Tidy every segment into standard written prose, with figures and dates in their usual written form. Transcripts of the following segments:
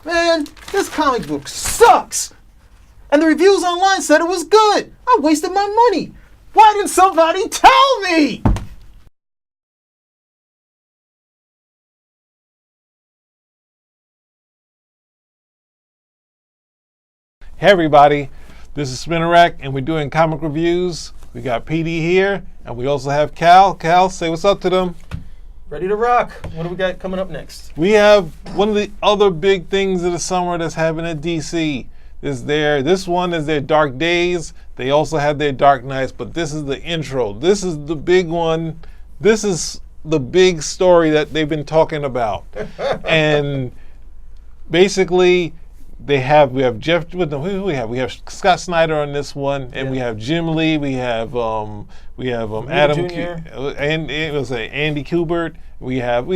Man, this comic book sucks. And the reviews online said it was good. I wasted my money. Why didn't somebody tell me? Hey everybody, this is Spinnerack and we're doing comic reviews. We got PD here and we also have Cal. Cal, say what's up to them. Ready to rock. What do we got coming up next? We have one of the other big things of the summer that's happening at DC. This one is their Dark Days. They also have their Dark Nights, but this is the intro. This is the big one. This is the big story that they've been talking about. And basically, we have Jeff. Who do we have? We have Scott Snyder on this one, and we have Jim Lee. We have Adam Jr. and it was Andy Kubert. We have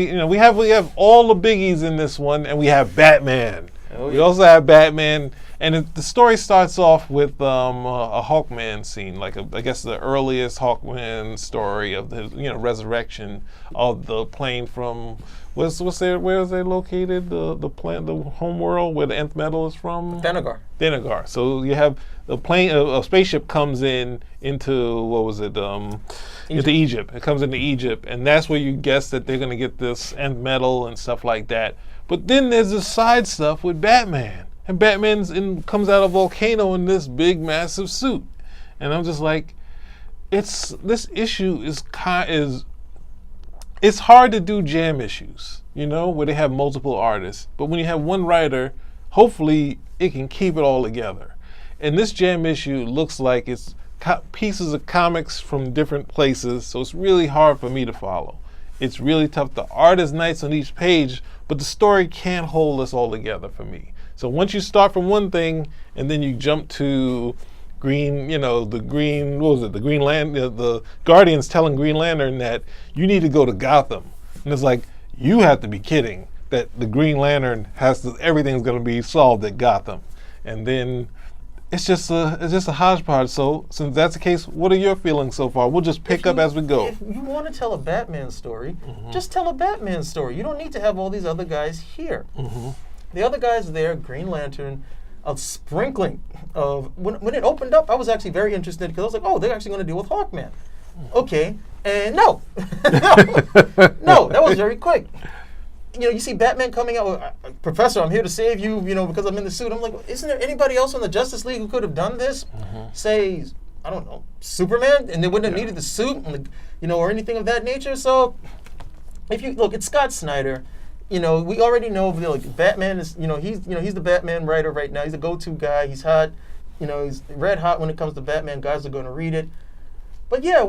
all the biggies in this one, and we have Batman. Oh, yeah. We also have Batman, and the story starts off with a Hawkman scene, I guess the earliest Hawkman story of the resurrection of the plane from. Where is they located? The home world where the nth metal is from? Thanagar. So you have a plane, a spaceship comes into into Egypt. It comes into Egypt, and that's where you guess that they're gonna get this nth metal and stuff like that. But then there's this side stuff with Batman, and comes out of a volcano in this big massive suit, and I'm just like, this issue is it's hard to do jam issues, where they have multiple artists. But when you have one writer, hopefully it can keep it all together. And this jam issue looks like it's pieces of comics from different places, so it's really hard for me to follow. It's really tough. The art is nice on each page, but the story can't hold this all together for me. So once you start from one thing and then you jump to the Guardians telling Green Lantern that you need to go to Gotham. And it's like, you have to be kidding that the Green Lantern everything's going to be solved at Gotham. And then it's just a hodgepodge. So since that's the case, what are your feelings so far? We'll just pick up as we go. If you want to tell a Batman story, just tell a Batman story. You don't need to have all these other guys here. The other guys there, Green Lantern, a sprinkling of when it opened up, I was actually very interested because I was like, oh, they're actually going to deal with Hawkman. Okay, and no, that was very quick. You see Batman coming out with, Professor, I'm here to save you, because I'm in the suit. I'm like, isn't there anybody else on the Justice League who could have done this? Say, I don't know, Superman, and they wouldn't have needed the suit, and or anything of that nature. So, if you look, it's Scott Snyder. We already know Batman is, he's the Batman writer right now. He's the go-to guy. He's hot. He's red hot when it comes to Batman. Guys are going to read it. But yeah,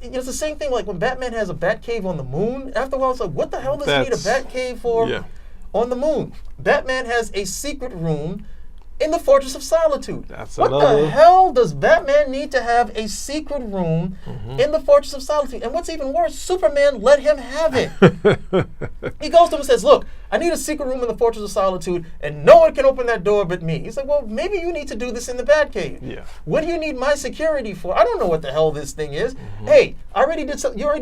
it's the same thing like when Batman has a Batcave on the moon. After a while, it's like, what the hell does he need a Batcave for on the moon? Batman has a secret room in the Fortress of Solitude. What the hell does Batman need to have a secret room in the Fortress of Solitude? And what's even worse, Superman let him have it. He goes to him and says, look, I need a secret room in the Fortress of Solitude, and no one can open that door but me. He's like, well, maybe you need to do this in the Batcave. Yeah. What do you need my security for? I don't know what the hell this thing is. Hey, you already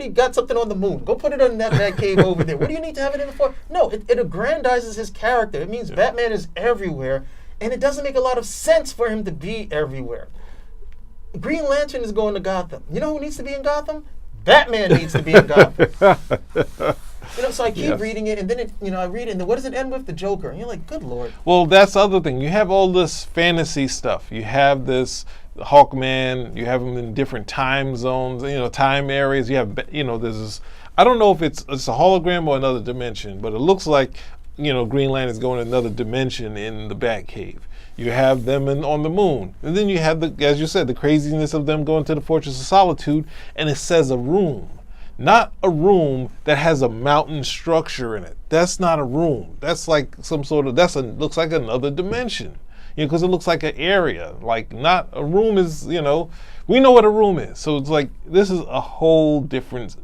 got something on the moon. Go put it in that Batcave over there. What do you need to have it in the Fortress? No, it aggrandizes his character. It means Batman is everywhere. And it doesn't make a lot of sense for him to be everywhere. Green Lantern is going to Gotham. You know who needs to be in Gotham? Batman needs to be in Gotham. So I keep reading it, and then I read it, and then what does it end with? The Joker. And you're like, good Lord. Well, that's the other thing. You have all this fantasy stuff. You have this Hawkman. You have him in different time zones, time areas. You have, there's this, I don't know if it's a hologram or another dimension, but it looks like Green Lantern's going to another dimension in the Batcave. You have them on the moon. And then you have, as you said, the craziness of them going to the Fortress of Solitude, and it says a room. Not a room that has a mountain structure in it. That's not a room. That's like looks like another dimension. Because it looks like an area. Like not a room is, we know what a room is. So it's like, this is a whole different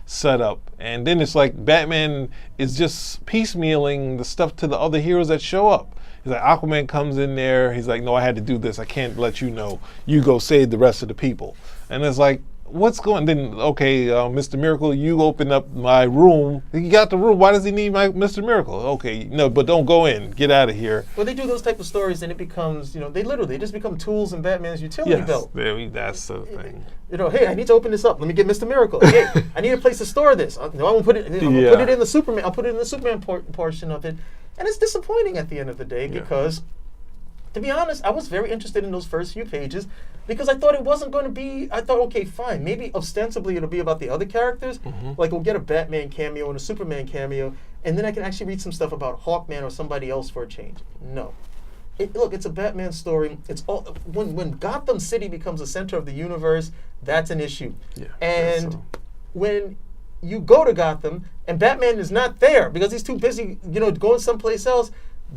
setup. And then it's like Batman is just piecemealing the stuff to the other heroes that show up. He's like, Aquaman comes in there, he's like, no, I had to do this, I can't let you know, you go save the rest of the people. And it's like, what's going? Then okay, Mr. Miracle, you open up my room. He got the room. Why does he need my Mr. Miracle? Okay, no, but don't go in. Get out of here. Well, they do those type of stories, and it becomes, they just become tools in Batman's utility belt. That's the thing. Hey, I need to open this up. Let me get Mr. Miracle. Hey, I need a place to store this. No, I won't put it. I'm gonna put it in the Superman. I'll put it in the Superman portion of it, and it's disappointing at the end of the day because, to be honest, I was very interested in those first few pages because I thought it wasn't going to be. I thought, okay, fine, maybe ostensibly it'll be about the other characters. Like we'll get a Batman cameo and a Superman cameo, and then I can actually read some stuff about Hawkman or somebody else for a change. No. Look, it's a Batman story. It's all when Gotham City becomes the center of the universe, that's an issue. Yeah, and when you go to Gotham and Batman is not there because he's too busy, going someplace else,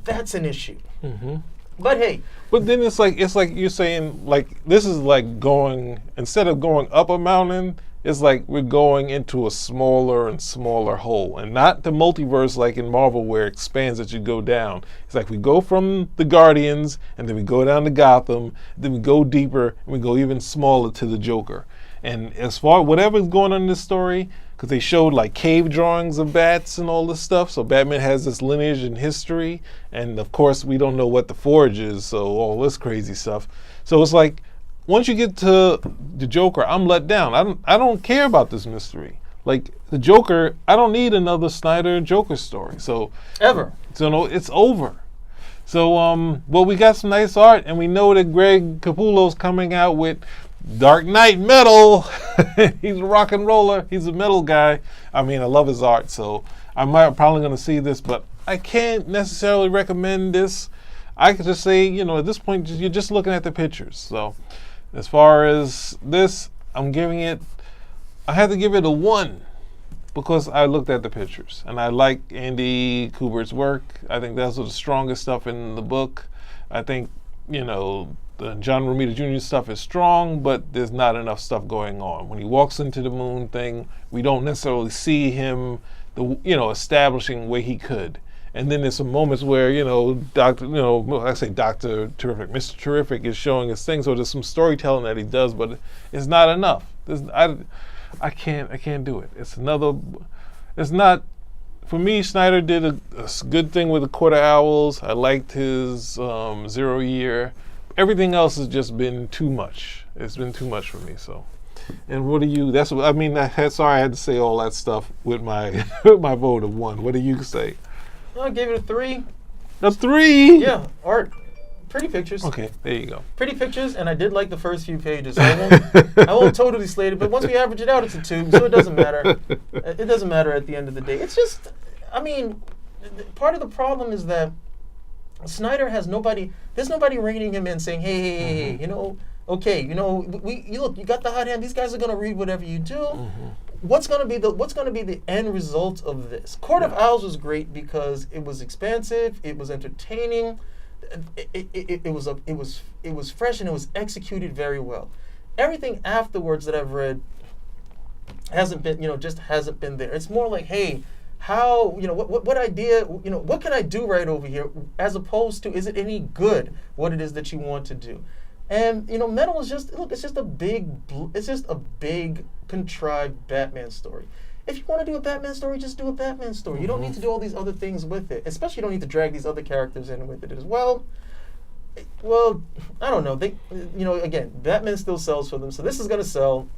that's an issue. But hey. But then it's like you're saying, like, this is like going, instead of going up a mountain, it's like we're going into a smaller and smaller hole, and not the multiverse like in Marvel where it expands as you go down. It's like we go from the Guardians, and then we go down to Gotham, then we go deeper, and we go even smaller to the Joker. And as far whatever's going on in this story, because they showed like cave drawings of bats and all this stuff, so Batman has this lineage and history, and of course we don't know what the Forge is, so all this crazy stuff. So it's like, once you get to the Joker, I'm let down. I don't care about this mystery. Like the Joker, I don't need another Snyder Joker story. So no, it's over. So well, we got some nice art, and we know that Greg Capullo's coming out with Dark Knight metal. He's a rock and roller. He's a metal guy. I mean, I love his art, so I'm probably going to see this, but I can't necessarily recommend this. I could just say, at this point, you're just looking at the pictures. So as far as this, I had to give it a 1 because I looked at the pictures and I like Andy Kubert's work. I think that's the strongest stuff in the book. I think, the John Romita Jr. stuff is strong, but there's not enough stuff going on. When he walks into the moon thing, we don't necessarily see him, establishing where he could. And then there's some moments where, Dr. Terrific, Mr. Terrific is showing his thing. So there's some storytelling that he does, but it's not enough. I can't do it. It's not, for me, Snyder did a good thing with the Court of Owls. I liked his 0 Year. Everything else has just been too much. It's been too much for me, so. And what do you, sorry I had to say all that stuff with my my vote of 1. What do you say? I gave it a 3. A 3? Yeah, art. Pretty pictures. Okay, there you go. Pretty pictures, and I did like the first few pages. So I won't totally slate it, but once we average it out, it's a 2, so it doesn't matter. It doesn't matter at the end of the day. It's just, part of the problem is that Snyder has there's nobody reining him in saying, hey, okay, you look, you got the hot hand. These guys are going to read whatever you do. What's going to be the end result of this? Court of Owls was great because it was expansive, it was entertaining, it was fresh, and it was executed very well. Everything afterwards that I've read hasn't been there. It's more like, hey, how, what idea, what can I do right over here, as opposed to, is it any good what it is that you want to do? And metal is it's just a big contrived Batman story. If you want to do a Batman story, just do a Batman story. You don't need to do all these other things with it. Especially you don't need to drag these other characters in with it as well. Well, I don't know. They, again, Batman still sells for them, so this is going to sell.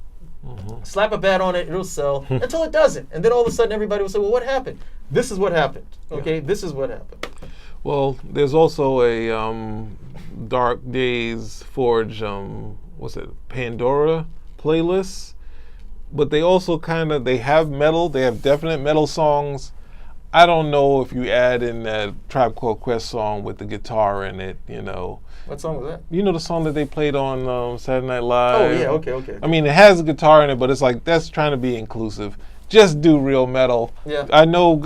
Slap a bat on it, it'll sell until it doesn't. And then all of a sudden everybody will say, well, what happened? This is what happened. Okay, this is what happened. Well, there's also a Dark Days Forge, Pandora playlist. But they also they have metal, they have definite metal songs. I don't know if you add in that Tribe Called Quest song with the guitar in it, What song was that? The song that they played on Saturday Night Live? Oh, yeah, okay. It has a guitar in it, but it's like, that's trying to be inclusive. Just do real metal. Yeah. I know,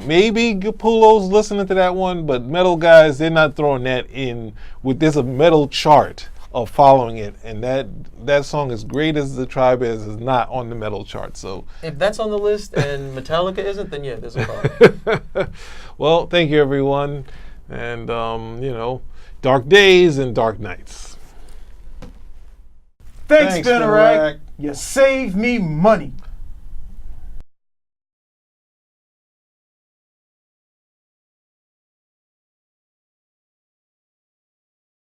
maybe Capullo's listening to that one, but metal guys, they're not throwing that in with this a metal chart of following it. And that song, as great as the Tribe is not on the metal chart. So if that's on the list and Metallica isn't, then yeah, there's a problem. Well, thank you, everyone. And, Dark Days and Dark Nights. Thanks, Spinarack. You save me money.